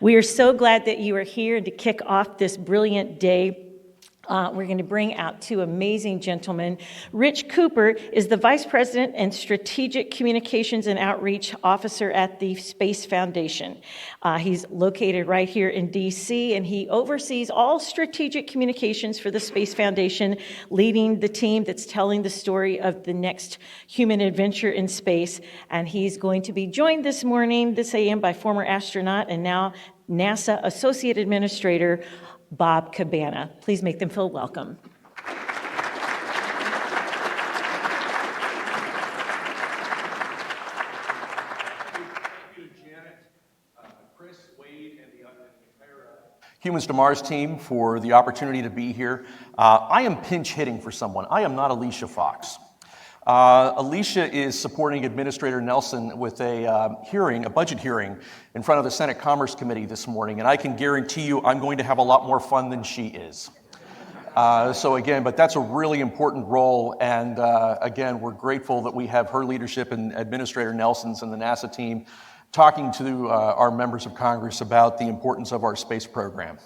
We are so glad that you are here to kick off this brilliant day. We're going to bring out two amazing gentlemen. Rich Cooper is the Vice President and Strategic Communications and Outreach Officer at the Space Foundation. He's located right here in D.C., and he oversees all strategic communications for the Space Foundation, leading the team that's telling the story of the next human adventure in space. And he's going to be joined this a.m., by former astronaut and now NASA Associate Administrator Bob Cabana. Please make them feel welcome. Humans to Mars team for the opportunity to be here. I am pinch hitting for someone. I am not Alicia Fox. Alicia is supporting Administrator Nelson with a budget hearing in front of the Senate Commerce Committee this morning, and I can guarantee you I'm going to have a lot more fun than she is. But that's a really important role, and again, we're grateful that we have her leadership and Administrator Nelson's and the NASA team talking to our members of Congress about the importance of our space program.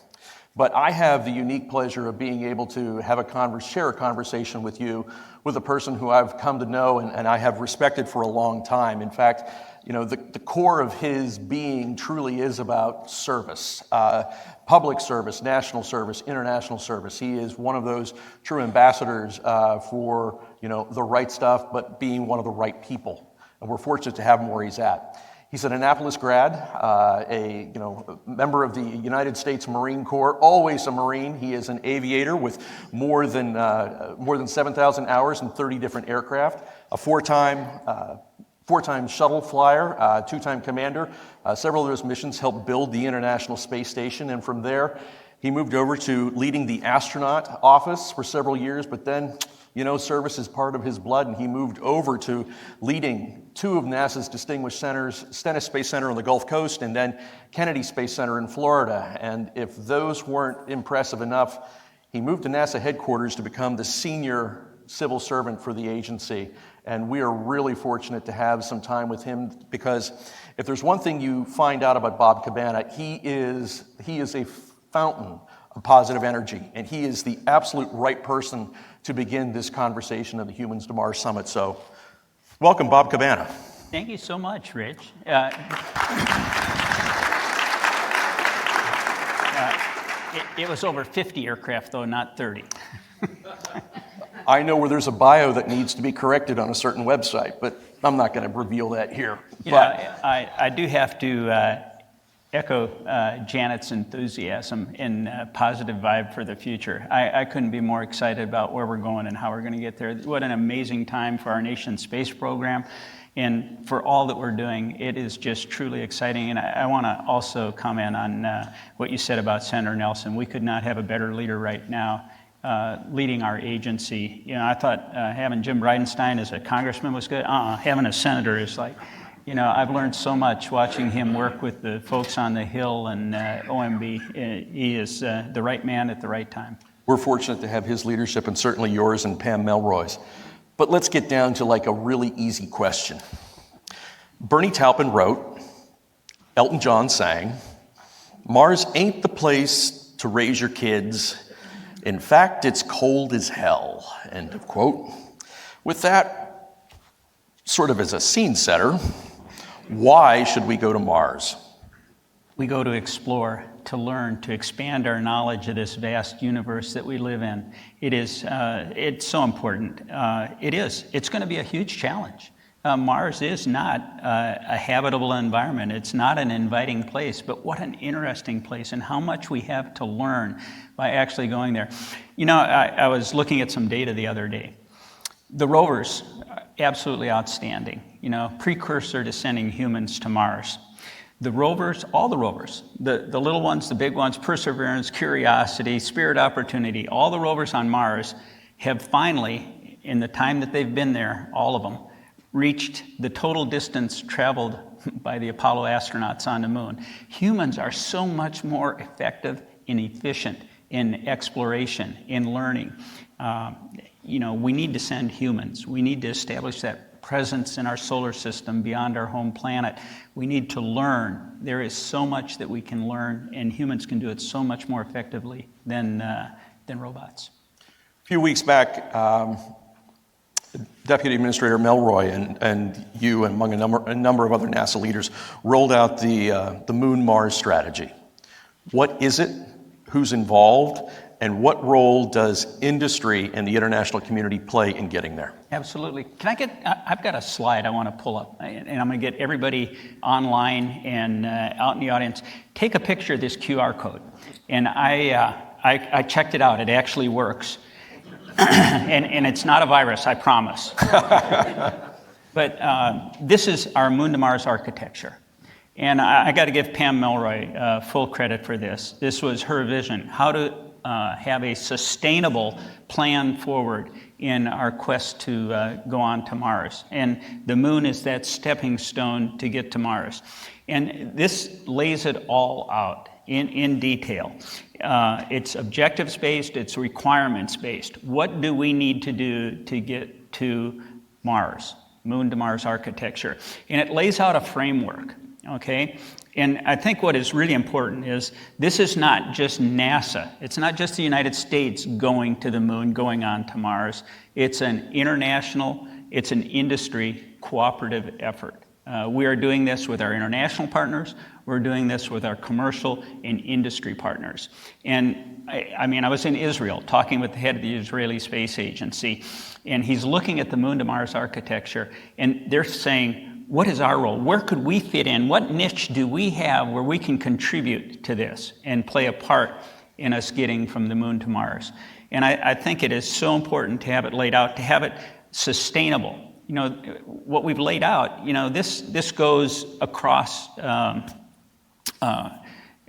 But I have the unique pleasure of being able to have share a conversation with you with a person who I've come to know and I have respected for a long time. In fact, the core of his being truly is about service, public service, national service, international service. He is one of those true ambassadors for the right stuff, but being one of the right people. And we're fortunate to have him where he's at. He's an Annapolis grad, a member of the United States Marine Corps, always a Marine. He is an aviator with more than 7,000 hours and 30 different aircraft, a four-time shuttle flyer, two-time commander. Several of those missions helped build the International Space Station, and from there, he moved over to leading the astronaut office for several years, but then service is part of his blood, and he moved over to leading two of NASA's distinguished centers, Stennis Space Center on the Gulf Coast and then Kennedy Space Center in Florida. And if those weren't impressive enough, he moved to NASA headquarters to become the senior civil servant for the agency. And we are really fortunate to have some time with him, because if there's one thing you find out about Bob Cabana, he is a fountain of positive energy, and he is the absolute right person to begin this conversation of the Humans to Mars Summit. So, welcome, Bob Cabana. Thank you so much, Rich. It was over 50 aircraft, though, not 30. I know where there's a bio that needs to be corrected on a certain website, but I'm not going to reveal that here. I do have to echo Janet's enthusiasm and positive vibe for the future. I couldn't be more excited about where we're going and how we're going to get there. What an amazing time for our nation's space program and for all that we're doing. It is just truly exciting. And I want to also comment on what you said about Senator Nelson. We could not have a better leader right now leading our agency. I thought having Jim Bridenstine as a congressman was good. Having a senator is like, I've learned so much watching him work with the folks on the Hill and OMB. He is the right man at the right time. We're fortunate to have his leadership, and certainly yours and Pam Melroy's. But let's get down to a really easy question. Bernie Taupin wrote, Elton John sang, "Mars ain't the place to raise your kids. In fact, it's cold as hell." End of quote. With that, sort of as a scene setter, why should we go to Mars? We go to explore, to learn, to expand our knowledge of this vast universe that we live in. It's so important. It's going to be a huge challenge. Mars is not a habitable environment. It's not an inviting place, but what an interesting place, and how much we have to learn by actually going there. I was looking at some data the other day. The rovers, absolutely outstanding, precursor to sending humans to Mars. The rovers, all the rovers, the little ones, the big ones, Perseverance, Curiosity, Spirit, Opportunity, all the rovers on Mars have finally, in the time that they've been there, all of them, reached the total distance traveled by the Apollo astronauts on the moon. Humans are so much more effective and efficient in exploration, in learning. We need to send humans. We need to establish that presence in our solar system beyond our home planet. We need to learn. There is so much that we can learn, and humans can do it so much more effectively than robots. A few weeks back, Deputy Administrator Melroy and you, and among a number of other NASA leaders, rolled out the Moon-Mars strategy. What is it? Who's involved? And what role does industry and the international community play in getting there? Absolutely. I've got a slide I want to pull up, and I'm going to get everybody online and out in the audience. Take a picture of this QR code. And I checked it out. It actually works. and it's not a virus, I promise. But this is our Moon to Mars architecture. And I got to give Pam Melroy full credit for this. This was her vision, how to have a sustainable plan forward in our quest to go on to Mars. And the moon is that stepping stone to get to Mars. And this lays it all out in detail. It's objectives-based, it's requirements-based. What do we need to do to get to Mars? Moon to Mars architecture. And it lays out a framework, okay? And I think what is really important is this is not just NASA. It's not just the United States going to the moon, going on to Mars. It's an international, it's an industry cooperative effort. We are doing this with our international partners. We're doing this with our commercial and industry partners. And I was in Israel talking with the head of the Israeli Space Agency, and he's looking at the Moon to Mars architecture, and they're saying, what is our role? Where could we fit in? What niche do we have where we can contribute to this and play a part in us getting from the moon to Mars? And I think it is so important to have it laid out, to have it sustainable. You know, what we've laid out, you know, this goes across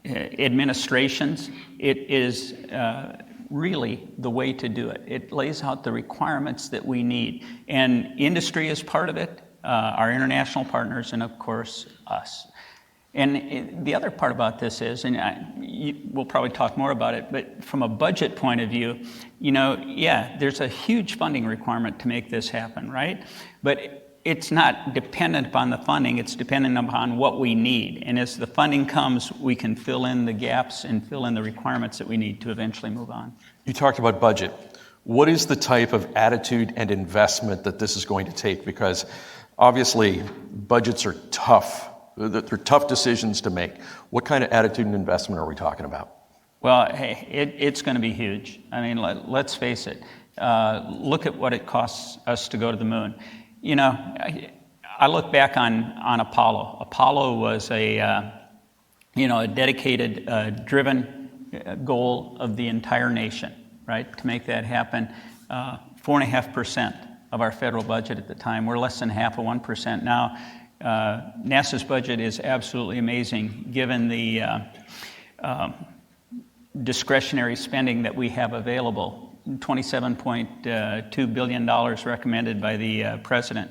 administrations. It is really the way to do it. It lays out the requirements that we need. And industry is part of it. Our international partners, and of course, us. And the other part about this is, and we'll probably talk more about it, but from a budget point of view, you know, yeah, there's a huge funding requirement to make this happen, right? But it's not dependent upon the funding, it's dependent upon what we need. And as the funding comes, we can fill in the gaps and fill in the requirements that we need to eventually move on. You talked about budget. What is the type of attitude and investment that this is going to take? Because obviously, budgets are tough. They're tough decisions to make. What kind of attitude and investment are we talking about? Well, hey, it's going to be huge. I mean, let's face it. Look at what it costs us to go to the moon. You know, I look back on Apollo. Apollo was a dedicated, driven goal of the entire nation, right? To make that happen, 4.5% of our federal budget at the time. We're less than half of 1% now. NASA's budget is absolutely amazing given the discretionary spending that we have available. $27.2 billion recommended by the president.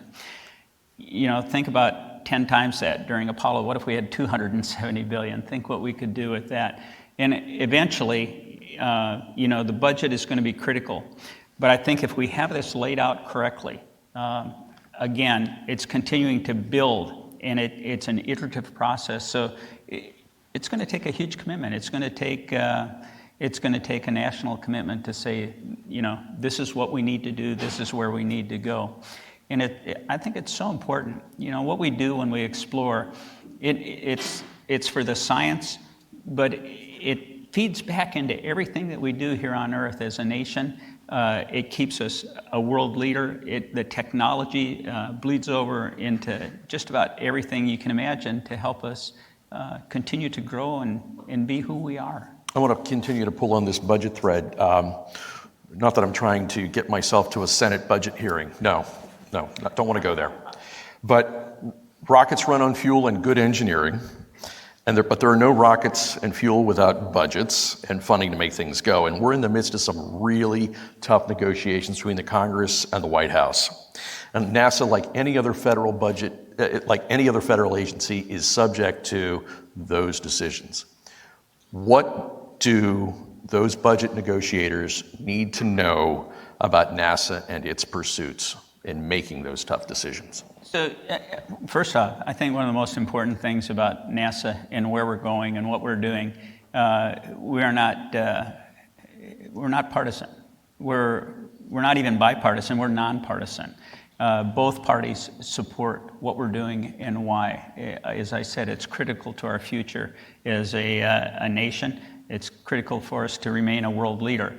You know, think about 10 times that during Apollo. What if we had 270 billion? Think what we could do with that. And eventually, the budget is going to be critical. But I think if we have this laid out correctly, again, it's continuing to build, and it's an iterative process. So it's going to take a huge commitment. It's going to take a national commitment to say, you know, this is what we need to do. This is where we need to go. And I think it's so important. You know, what we do when we explore, it's for the science, but it feeds back into everything that we do here on Earth as a nation. It keeps us a world leader. The technology bleeds over into just about everything you can imagine to help us continue to grow and be who we are. I want to continue to pull on this budget thread. Not that I'm trying to get myself to a Senate budget hearing. No, don't want to go there. But rockets run on fuel and good engineering. But there are no rockets and fuel without budgets and funding to make things go. And we're in the midst of some really tough negotiations between the Congress and the White House. And NASA, like any other federal budget, like any other federal agency, is subject to those decisions. What do those budget negotiators need to know about NASA and its pursuits? in making those tough decisions? So, first off, I think one of the most important things about NASA and where we're going and what we're doing, we're not partisan. We're not even bipartisan. We're nonpartisan. Both parties support what we're doing and why. As I said, it's critical to our future as a nation. It's critical for us to remain a world leader.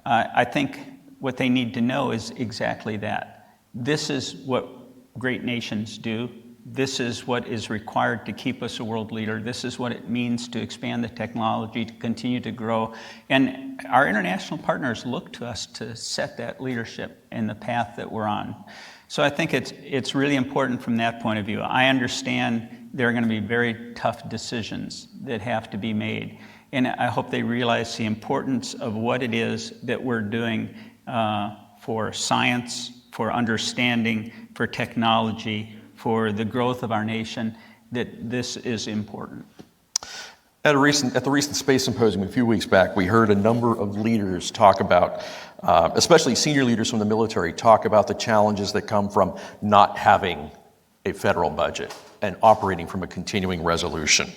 I think what they need to know is exactly that. This is what great nations do. This is what is required to keep us a world leader. This is what it means to expand the technology, to continue to grow. And our international partners look to us to set that leadership in the path that we're on. So I think it's really important from that point of view. I understand there are going to be very tough decisions that have to be made. And I hope they realize the importance of what it is that we're doing for science, for understanding, for technology, for the growth of our nation, that this is important. At the recent Space Symposium a few weeks back, we heard a number of leaders talk about, especially senior leaders from the military, talk about the challenges that come from not having a federal budget and operating from a continuing resolution.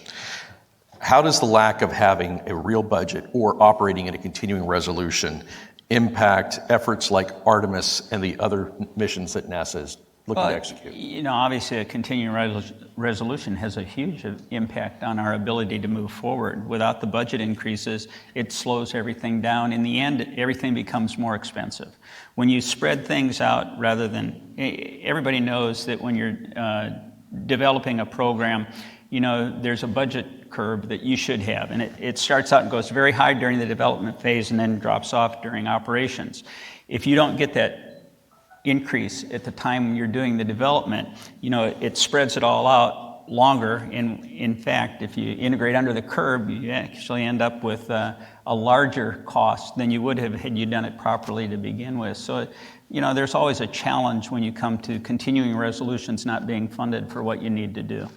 How does the lack of having a real budget or operating in a continuing resolution impact efforts like Artemis and the other missions that NASA is looking to execute? You know, obviously a continuing resolution has a huge impact on our ability to move forward. Without the budget increases, it slows everything down. In the end, everything becomes more expensive. When you spread things out rather than, everybody knows that when you're developing a program, you know, there's a budget curve that you should have, and it starts out and goes very high during the development phase and then drops off during operations. If you don't get that increase at the time when you're doing the development, you know, it spreads it all out longer. And in fact, if you integrate under the curve, you actually end up with a larger cost than you would have had you done it properly to begin with. So, you know, there's always a challenge when you come to continuing resolutions not being funded for what you need to do.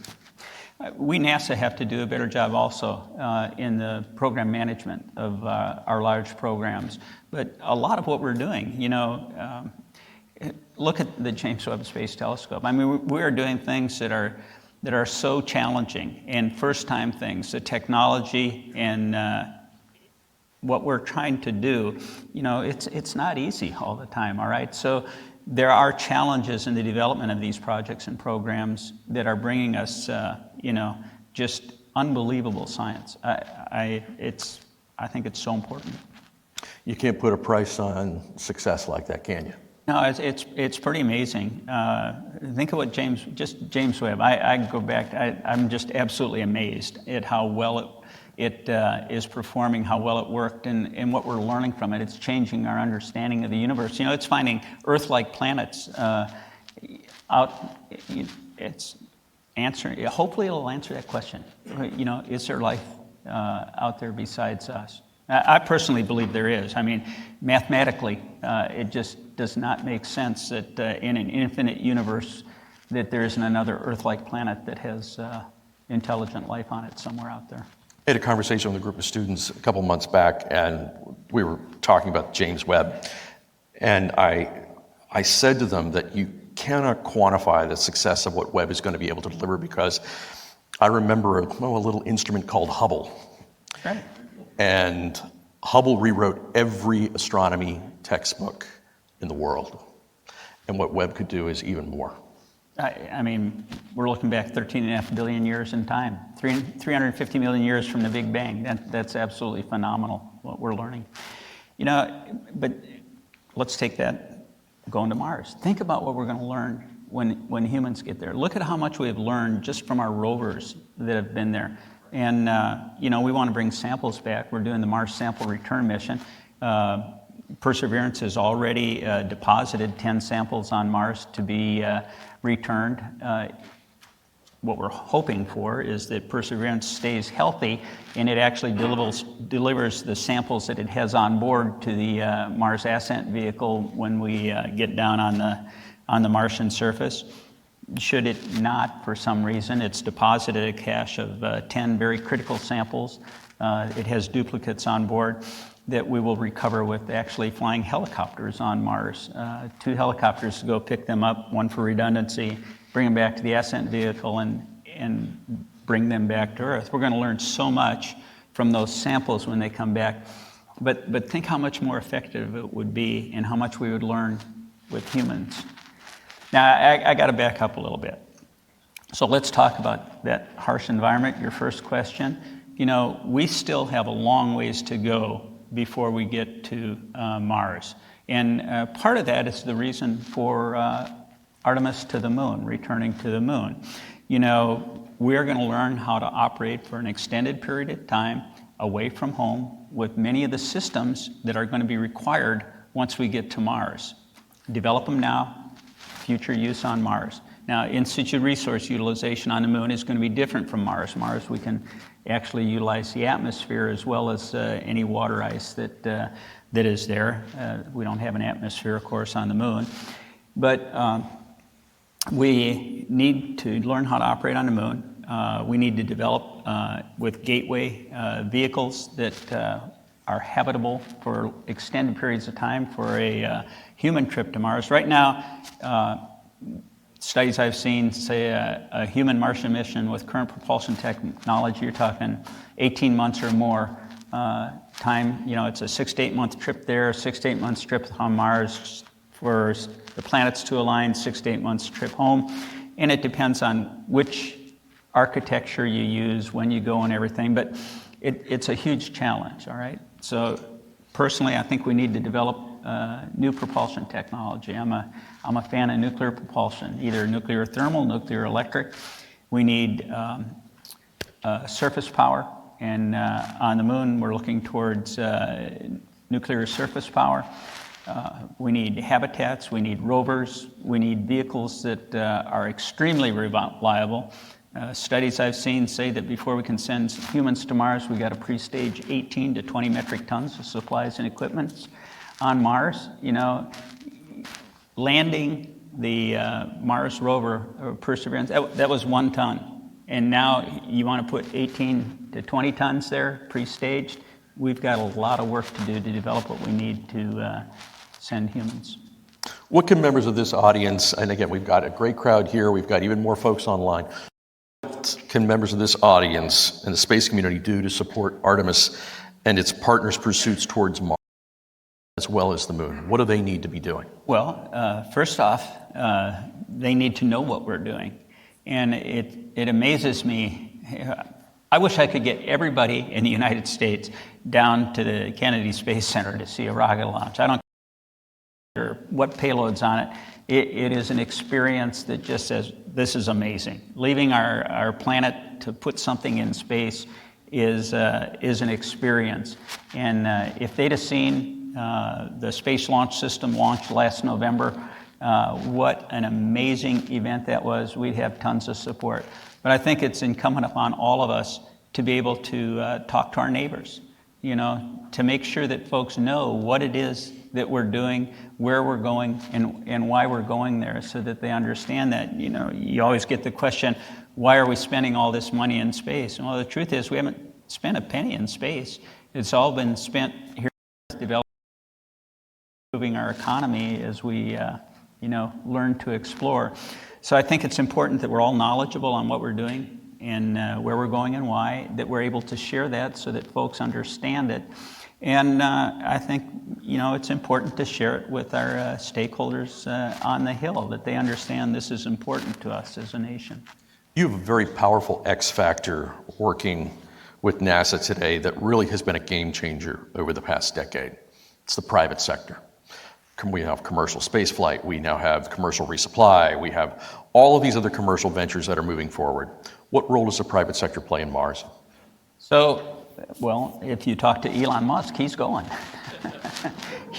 We, NASA, have to do a better job also in the program management of our large programs. But a lot of what we're doing, you know, look at the James Webb Space Telescope. I mean, we are doing things that are so challenging and first-time things. The technology and what we're trying to do, you know, it's not easy all the time. All right, so there are challenges in the development of these projects and programs that are bringing us, you know, just unbelievable science. I think it's so important. You can't put a price on success like that, can you? No, it's pretty amazing. Think of what James Webb. I go back. I'm just absolutely amazed at how well it is performing, how well it worked, and what we're learning from it. It's changing our understanding of the universe. You know, it's finding Earth-like planets out. It's answering. Hopefully, it'll answer that question. You know, is there life out there besides us? I personally believe there is. I mean, mathematically, it just does not make sense that in an infinite universe that there isn't another Earth-like planet that has intelligent life on it somewhere out there. I had a conversation with a group of students a couple months back, and we were talking about James Webb. And I said to them that you cannot quantify the success of what Webb is going to be able to deliver, because I remember a little instrument called Hubble. Right. And Hubble rewrote every astronomy textbook in the world. And what Webb could do is even more. I mean, we're looking back 13.5 billion years in time, 350 million years from the Big Bang. That's absolutely phenomenal, what we're learning. You know, but let's take that going to Mars. Think about what we're going to learn when humans get there. Look at how much we have learned just from our rovers that have been there. And, you know, we want to bring samples back. We're doing the Mars Sample Return Mission. Perseverance has already deposited 10 samples on Mars to be returned. What we're hoping for is that Perseverance stays healthy and it actually delivers the samples that it has on board to the Mars Ascent Vehicle when we get down on the Martian surface. should it not, for some reason, it's deposited a cache of 10 very critical samples. It has duplicates on board that we will recover with actually flying helicopters on Mars. 2 helicopters to go pick them up, one for redundancy, bring them back to the ascent vehicle, and bring them back to Earth. We're going to learn so much from those samples when they come back. But think how much more effective it would be and how much we would learn with humans. Now, I got to back up a little bit. So let's talk about that harsh environment, your first question. You know, we still have a long ways to go before we get to Mars. And part of that is the reason for Artemis to the moon, returning to the moon. You know, we're going to learn how to operate for an extended period of time away from home with many of the systems that are going to be required once we get to Mars. Develop them now, future use on Mars. Now, in situ resource utilization on the moon is going to be different from Mars. Mars, we can actually utilize the atmosphere as well as any water ice that is there. We don't have an atmosphere, of course, on the moon. But we need to learn how to operate on the moon. We need to develop with gateway vehicles that are habitable for extended periods of time for a human trip to Mars. Right now, studies I've seen say a human Martian mission with current propulsion technology, you're talking 18 months or more time. You know, it's a 6 to 8 month trip there, 6 to 8 months trip on Mars for the planets to align, 6 to 8 months trip home. And it depends on which architecture you use, when you go and everything, but it's a huge challenge, all right? So personally, I think we need to develop new propulsion technology. I'm a fan of nuclear propulsion, either nuclear thermal, nuclear electric. We need surface power, and on the moon, we're looking towards nuclear surface power. We need habitats, we need rovers, we need vehicles that are extremely reliable. Studies I've seen say that before we can send humans to Mars, we got to pre-stage 18 to 20 metric tons of supplies and equipment on Mars. You know, landing the Mars rover Perseverance, that was 1 ton. And now you want to put 18 to 20 tons there, pre-staged. We've got a lot of work to do to develop what we need to send humans. What can members of this audience, and again, we've got a great crowd here, we've got even more folks online, what can members of this audience and the space community do to support Artemis and its partners' pursuits towards Mars as well as the moon? What do they need to be doing? Well, first off, they need to know what we're doing. And it amazes me. I wish I could get everybody in the United States down to the Kennedy Space Center to see a rocket launch. I don't care what payload's on it. It is an experience that just says, this is amazing. Leaving our planet to put something in space is an experience. And if they'd have seen the Space Launch System launch last November, what an amazing event that was. We'd have tons of support. But I think it's incumbent upon all of us to be able to talk to our neighbors, you know, to make sure that folks know what it is that we're doing, where we're going, and why we're going there, so that they understand that. You know, you always get the question, why are we spending all this money in space? And well, the truth is we haven't spent a penny in space. It's all been spent here developing, improving our economy as we learn to explore. So I think it's important that we're all knowledgeable on what we're doing and where we're going and why, that we're able to share that so that folks understand it. And I think, you know, it's important to share it with our stakeholders on the Hill, that they understand this is important to us as a nation. You have a very powerful X factor working with NASA today that really has been a game changer over the past decade. It's the private sector. We have commercial spaceflight, we now have commercial resupply, we have all of these other commercial ventures that are moving forward. What role does the private sector play in Mars? So, well, if you talk to Elon Musk, he's going.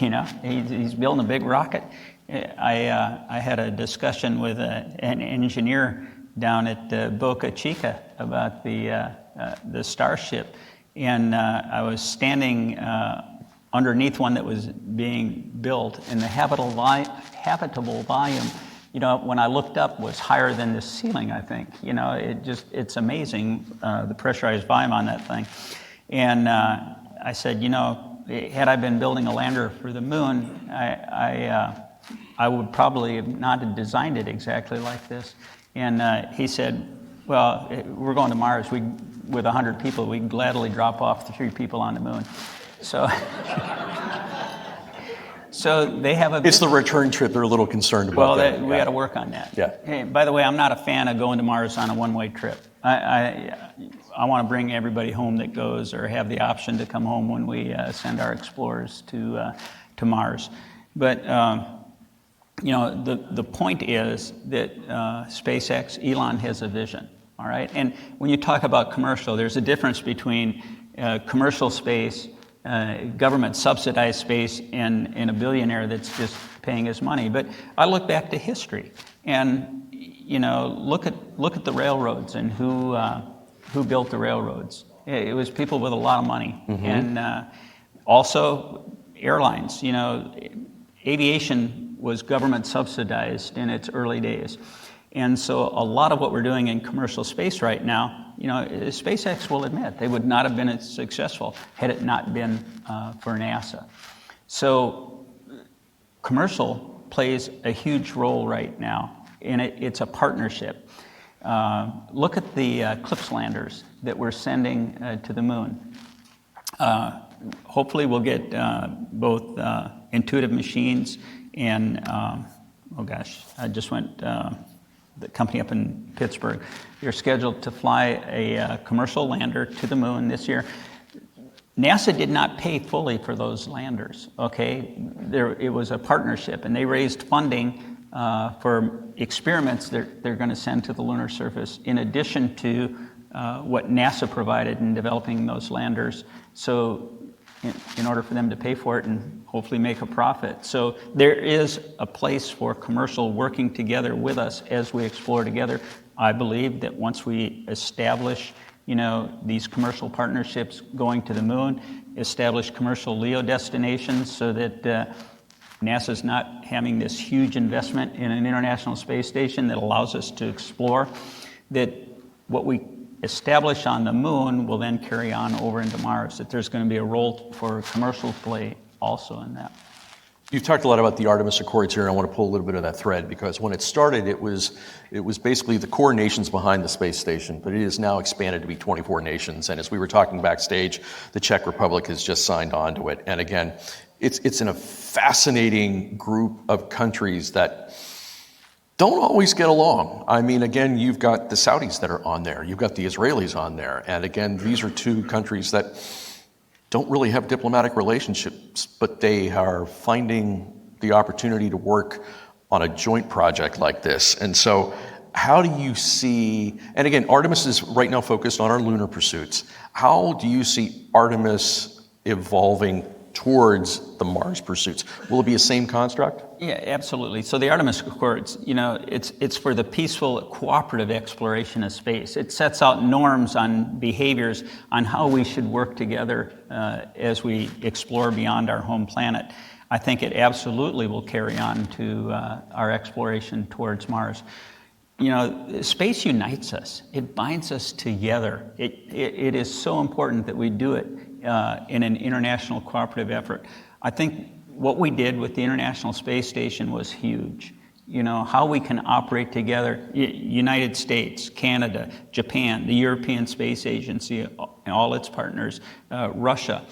You know, he's building a big rocket. I had a discussion with an engineer down at Boca Chica about the Starship, and I was standing underneath one that was being built, and the habitable volume when I looked up, was higher than this ceiling, I think. It's amazing, the pressurized volume on that thing. And I said, had I been building a lander for the moon, I would probably have not have designed it exactly like this. And he said, well, we're going to Mars. With 100 people, we'd gladly drop off the 3 people on the moon. So, so they have a... It's the return trip they're a little concerned about. Well, we got to work on that. Yeah. Hey, by the way, I'm not a fan of going to Mars on a one-way trip. I want to bring everybody home that goes, or have the option to come home when we send our explorers to Mars. But the point is that SpaceX, Elon has a vision, all right? And when you talk about commercial, there's a difference between commercial space, government subsidized space, and a billionaire that's just paying his money. But I look back to history, and look at the railroads and who built the railroads. It was people with a lot of money, and also airlines. Aviation was government subsidized in its early days. And so a lot of what we're doing in commercial space right now, SpaceX will admit they would not have been as successful had it not been for NASA. So commercial plays a huge role right now, and it's a partnership. Look at the CLPS landers that we're sending to the moon. Hopefully we'll get both intuitive machines and, I just went, the company up in Pittsburgh. They're scheduled to fly a commercial lander to the moon this year. NASA did not pay fully for those landers, okay? It was a partnership, and they raised funding for experiments they're going to send to the lunar surface, in addition to what NASA provided in developing those landers. So in order for them to pay for it and hopefully make a profit. So there is a place for commercial working together with us as we explore together. I believe that once we establish, these commercial partnerships going to the moon, establish commercial LEO destinations so that NASA's not having this huge investment in an international space station that allows us to explore, that what we establish on the moon will then carry on over into Mars, that there's going to be a role for commercial play also in that. You've talked a lot about the Artemis Accords here, and I want to pull a little bit of that thread, because when it started, it was basically the core nations behind the space station, but it is now expanded to be 24 nations. And as we were talking backstage, the Czech Republic has just signed on to it. And again, it's in a fascinating group of countries that don't always get along. I mean, again, you've got the Saudis that are on there. You've got the Israelis on there. And again, these are two countries that don't really have diplomatic relationships, but they are finding the opportunity to work on a joint project like this. And so how do you see, and again, Artemis is right now focused on our lunar pursuits. How do you see Artemis evolving towards the Mars pursuits? Will it be the same construct? Yeah, absolutely. So the Artemis Accords, it's for the peaceful, cooperative exploration of space. It sets out norms on behaviors on how we should work together as we explore beyond our home planet. I think it absolutely will carry on to our exploration towards Mars. Space unites us. It binds us together. It is so important that we do it in an international cooperative effort. I think what we did with the International Space Station was huge. How we can operate together, United States, Canada, Japan, the European Space Agency, and all its partners, Russia.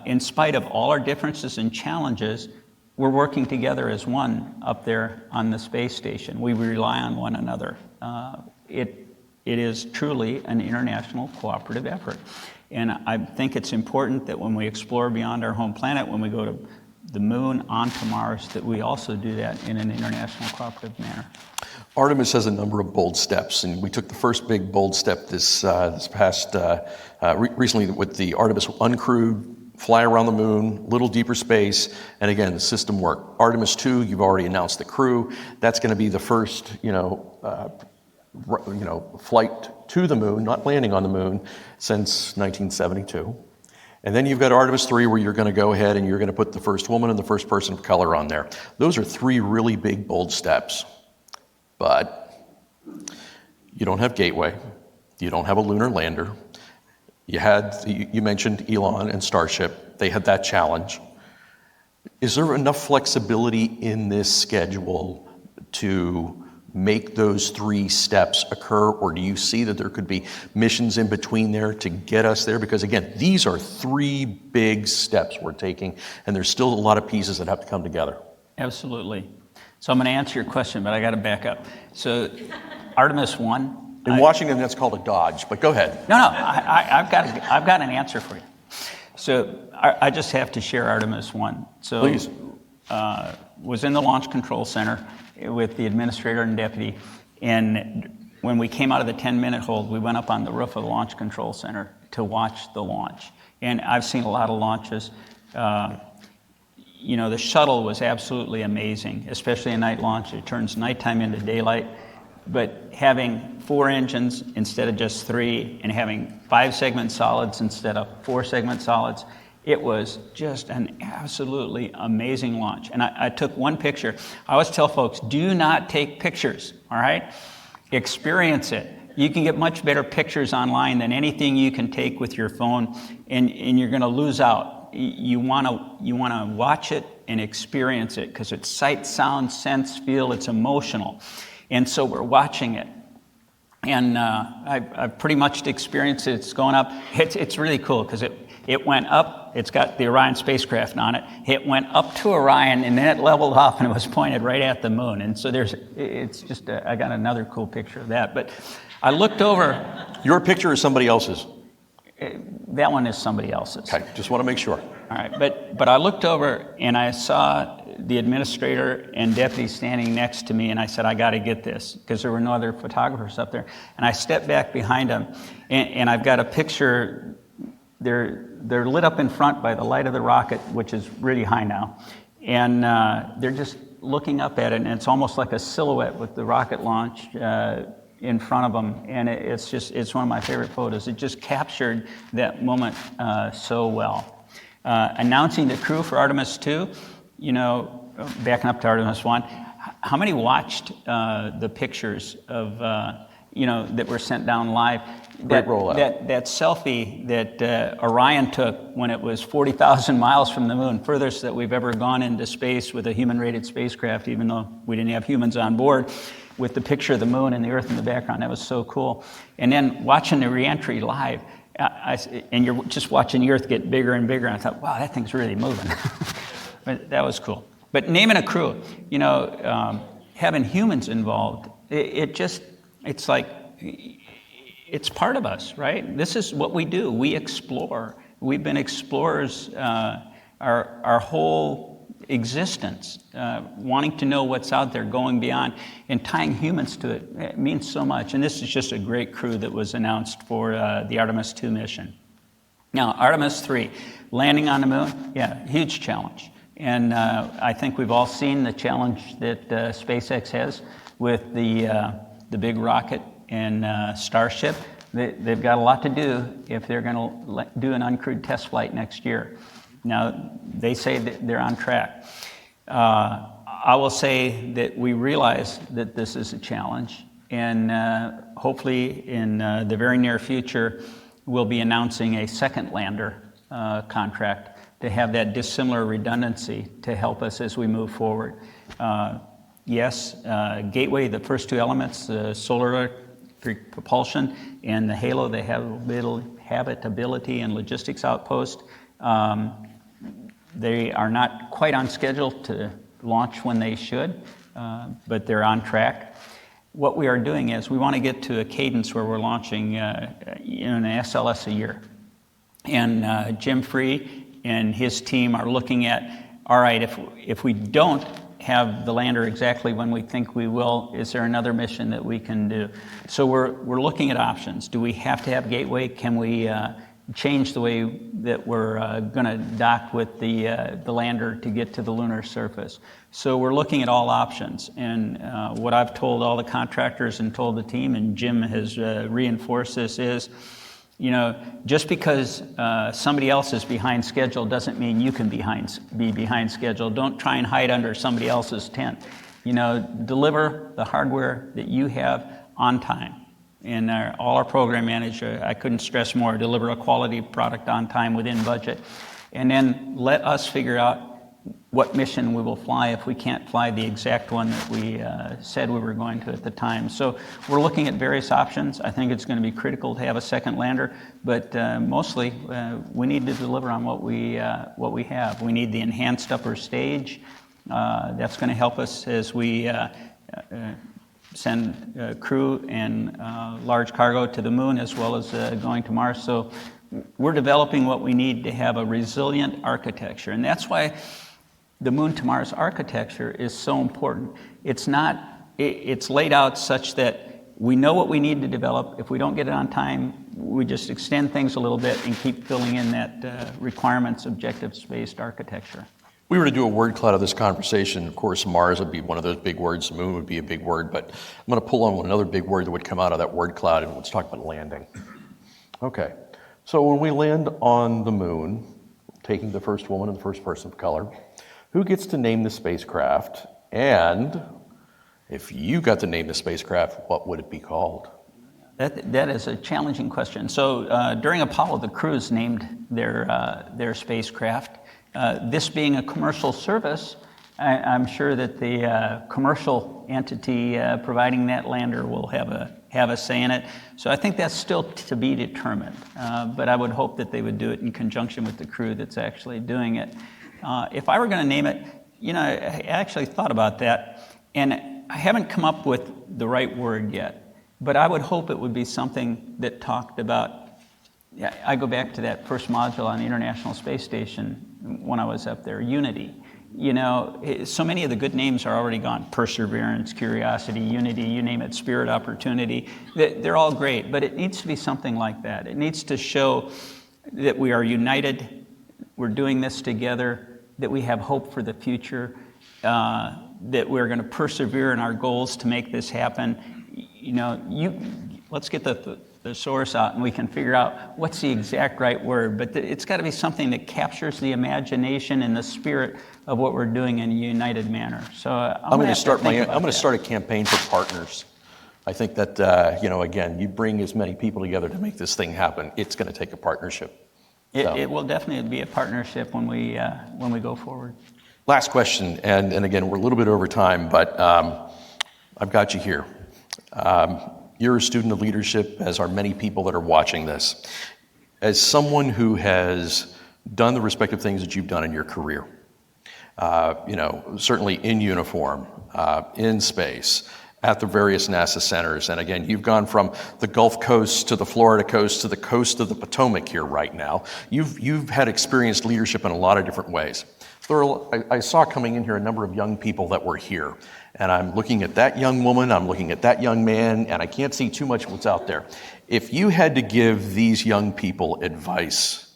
In spite of all our differences and challenges, we're working together as one up there on the space station. We rely on one another. It is truly an international cooperative effort. And I think it's important that when we explore beyond our home planet, when we go to the moon, onto Mars, that we also do that in an international cooperative manner. Artemis has a number of bold steps, and we took the first big bold step this past recently with the Artemis uncrewed, fly around the moon, little deeper space, and again, the system worked. Artemis 2, you've already announced the crew. That's going to be the first, flight to the moon, not landing on the moon, since 1972. And then you've got Artemis 3, where you're going to go ahead and you're going to put the first woman and the first person of color on there. Those are 3 really big, bold steps. But you don't have Gateway. You don't have a lunar lander. You mentioned Elon and Starship. They had that challenge. Is there enough flexibility in this schedule to make those 3 steps occur, or do you see that there could be missions in between there to get us there? Because again, these are 3 big steps we're taking, and there's still a lot of pieces that have to come together. Absolutely. So I'm going to answer your question, but I got to back up. So Artemis 1. In Washington, that's called a dodge, but go ahead. No, I've got an answer for you. So I just have to share Artemis 1. So Please. Was in the Launch Control Center with the administrator and deputy, and when we came out of the 10-minute hold, we went up on the roof of the Launch Control Center to watch the launch. And I've seen a lot of launches. The shuttle was absolutely amazing, especially a night launch. It turns nighttime into daylight. But having 4 engines instead of just 3, and having 5-segment solids instead of 4-segment solids, it was just an absolutely amazing launch. And I took one picture. I always tell folks, do not take pictures, all right? Experience it. You can get much better pictures online than anything you can take with your phone, and you're going to lose out. You want to watch it and experience it, because it's sight, sound, sense, feel, it's emotional. And so we're watching it. And I've pretty much experienced it. It's going up. It's really cool, because it went up. It's got the Orion spacecraft on it. It went up to Orion, and then it leveled off, and it was pointed right at the moon. And so I got another cool picture of that. But I looked over. Your picture is somebody else's? That one is somebody else's. Okay, just want to make sure. All right, but I looked over, and I saw the administrator and deputy standing next to me, and I said, I got to get this, because there were no other photographers up there. And I stepped back behind them, and I've got a picture. They're lit up in front by the light of the rocket, which is really high now, and they're just looking up at it, and it's almost like a silhouette with the rocket launch in front of them, and it's one of my favorite photos. It just captured that moment so well. Announcing the crew for Artemis 2, backing up to Artemis 1, how many watched the pictures of, that were sent down live? Great rollout. That selfie that Orion took when it was 40,000 miles from the moon, furthest that we've ever gone into space with a human-rated spacecraft, even though we didn't have humans on board, with the picture of the moon and the Earth in the background. That was so cool. And then watching the reentry live, and you're just watching the Earth get bigger and bigger, and I thought, wow, that thing's really moving. But that was cool. But naming a crew, having humans involved, it's like, it's part of us, right? This is what we do. We explore. We've been explorers our whole existence, wanting to know what's out there, going beyond, and tying humans to it. It means so much. And this is just a great crew that was announced for the Artemis 2 mission. Now, Artemis 3, landing on the moon, huge challenge. And I think we've all seen the challenge that SpaceX has with the big rocket and Starship. They've got a lot to do if they're going to do an uncrewed test flight next year. Now, they say that they're on track. I will say that we realize that this is a challenge, and hopefully in the very near future, we'll be announcing a second lander contract to have that dissimilar redundancy to help us as we move forward. Yes, Gateway, the first 2 elements, solar propulsion, and the HALO, the habitability and logistics outpost, they are not quite on schedule to launch when they should, but they're on track. What we are doing is we want to get to a cadence where we're launching an SLS a year. And Jim Free and his team are looking at, all right, if we don't have the lander exactly when we think we will, is there another mission that we can do? So we're looking at options. Do we have to have Gateway? Can we change the way that we're going to dock with the lander to get to the lunar surface? So we're looking at all options. And what I've told all the contractors and told the team, and Jim has reinforced this, is, just because somebody else is behind schedule doesn't mean you can be behind schedule. Don't try and hide under somebody else's tent. deliver the hardware that you have on time. And all our program manager, I couldn't stress more, deliver a quality product on time within budget. And then let us figure out what mission we will fly if we can't fly the exact one that we said we were going to at the time. So we're looking at various options. I think it's going to be critical to have a second lander, but mostly we need to deliver on what we have. We need the enhanced upper stage. That's going to help us as we send crew and large cargo to the moon, as well as going to Mars. So we're developing what we need to have a resilient architecture, and that's why the Moon to Mars architecture is so important. It's laid out such that we know what we need to develop. If we don't get it on time, we just extend things a little bit and keep filling in that requirements, objectives-based architecture. We were to do a word cloud of this conversation. Of course, Mars would be one of those big words. The moon would be a big word, but I'm going to pull on another big word that would come out of that word cloud, and let's talk about landing. Okay, so when we land on the moon, taking the first woman and the first person of color, who gets to name the spacecraft? And if you got to name the spacecraft, what would it be called? That is a challenging question. So during Apollo, the crews named their spacecraft. This being a commercial service, I'm sure that the commercial entity providing that lander will have a say in it. So I think that's still to be determined. But I would hope that they would do it in conjunction with the crew that's actually doing it. If I were going to name it, I actually thought about that, and I haven't come up with the right word yet. But I would hope it would be something that talked about. I go back to that first module on the International Space Station when I was up there, Unity. So many of the good names are already gone. Perseverance, Curiosity, Unity, you name it, Spirit, Opportunity. They're all great, but it needs to be something like that. It needs to show that we are united, we're doing this together, that we have hope for the future, that we're going to persevere in our goals to make this happen. Let's get the source out and we can figure out what's the exact right word, but it's got to be something that captures the imagination and the spirit of what we're doing in a united manner. So I'm going to start a campaign for partners. I think that again, you bring as many people together to make this thing happen. It's going to take a partnership. It will definitely be a partnership when we go forward. Last question, and again, we're a little bit over time, but I've got you here. You're a student of leadership, as are many people that are watching this. As someone who has done the respective things that you've done in your career, certainly in uniform, in space, at the various NASA centers, and again, you've gone from the Gulf Coast to the Florida coast to the coast of the Potomac here right now. You've had experienced leadership in a lot of different ways. I saw coming in here a number of young people that were here, and I'm looking at that young woman, I'm looking at that young man, and I can't see too much of what's out there. If you had to give these young people advice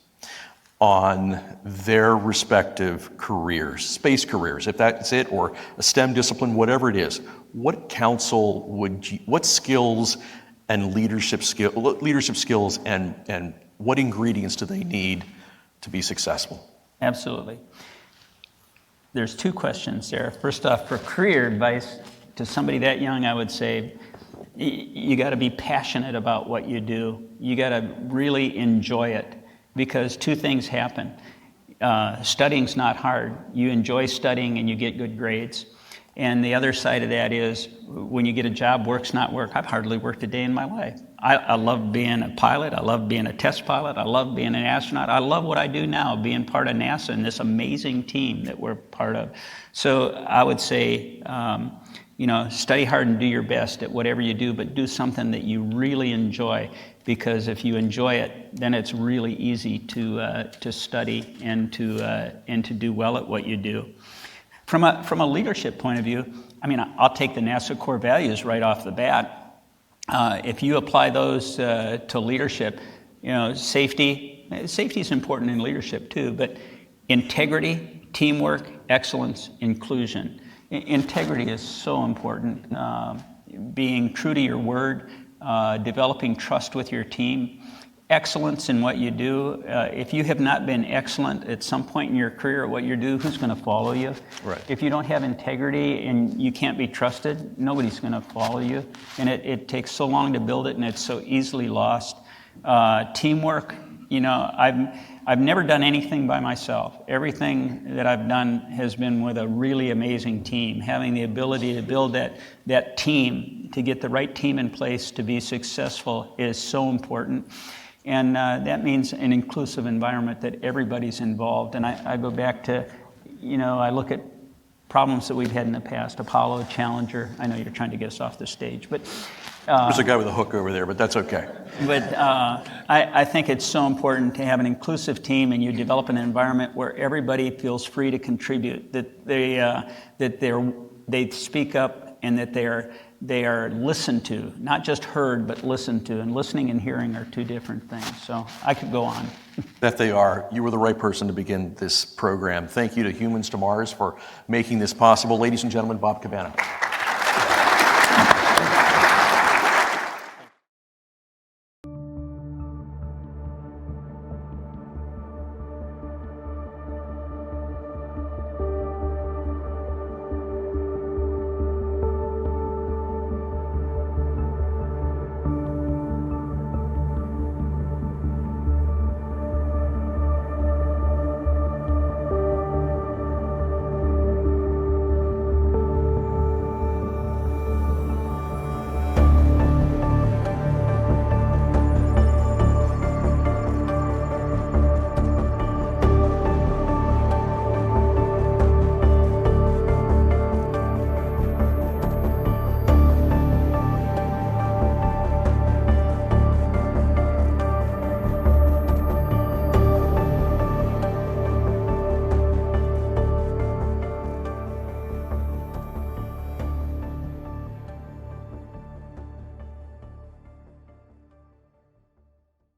on their respective careers, space careers, if that's it, or a STEM discipline, whatever it is, what counsel what skills and leadership skills and what ingredients do they need to be successful? Absolutely. There's two questions there. First off, for career advice to somebody that young, I would say you got to be passionate about what you do. You got to really enjoy it, because two things happen. Studying's not hard. You enjoy studying and you get good grades. And the other side of that is when you get a job, work's not work. I've hardly worked a day in my life. I love being a pilot. I love being a test pilot. I love being an astronaut. I love what I do now, being part of NASA and this amazing team that we're part of. So I would say, study hard and do your best at whatever you do, but do something that you really enjoy, because if you enjoy it, then it's really easy to study and to do well at what you do. From a leadership point of view, I'll take the NASA core values right off the bat. If you apply those to leadership, safety is important in leadership too, but integrity, teamwork, excellence, inclusion. Integrity is so important. Being true to your word, developing trust with your team, excellence in what you do. If you have not been excellent at some point in your career at what you do, who's going to follow you? Right. If you don't have integrity and you can't be trusted, nobody's going to follow you. And it takes so long to build it, and it's so easily lost. Teamwork, I've never done anything by myself. Everything that I've done has been with a really amazing team. Having the ability to build that team, to get the right team in place to be successful is so important. And that means an inclusive environment that everybody's involved. And I go back to, I look at problems that we've had in the past, Apollo, Challenger. I know you're trying to get us off the stage, but there's a guy with a hook over there, but that's okay. But I think it's so important to have an inclusive team, and you develop an environment where everybody feels free to contribute, that they speak up, and that they are listened to, not just heard, but listened to. And listening and hearing are two different things. So I could go on. That they are. You were the right person to begin this program. Thank you to Humans to Mars for making this possible. Ladies and gentlemen, Bob Cabana.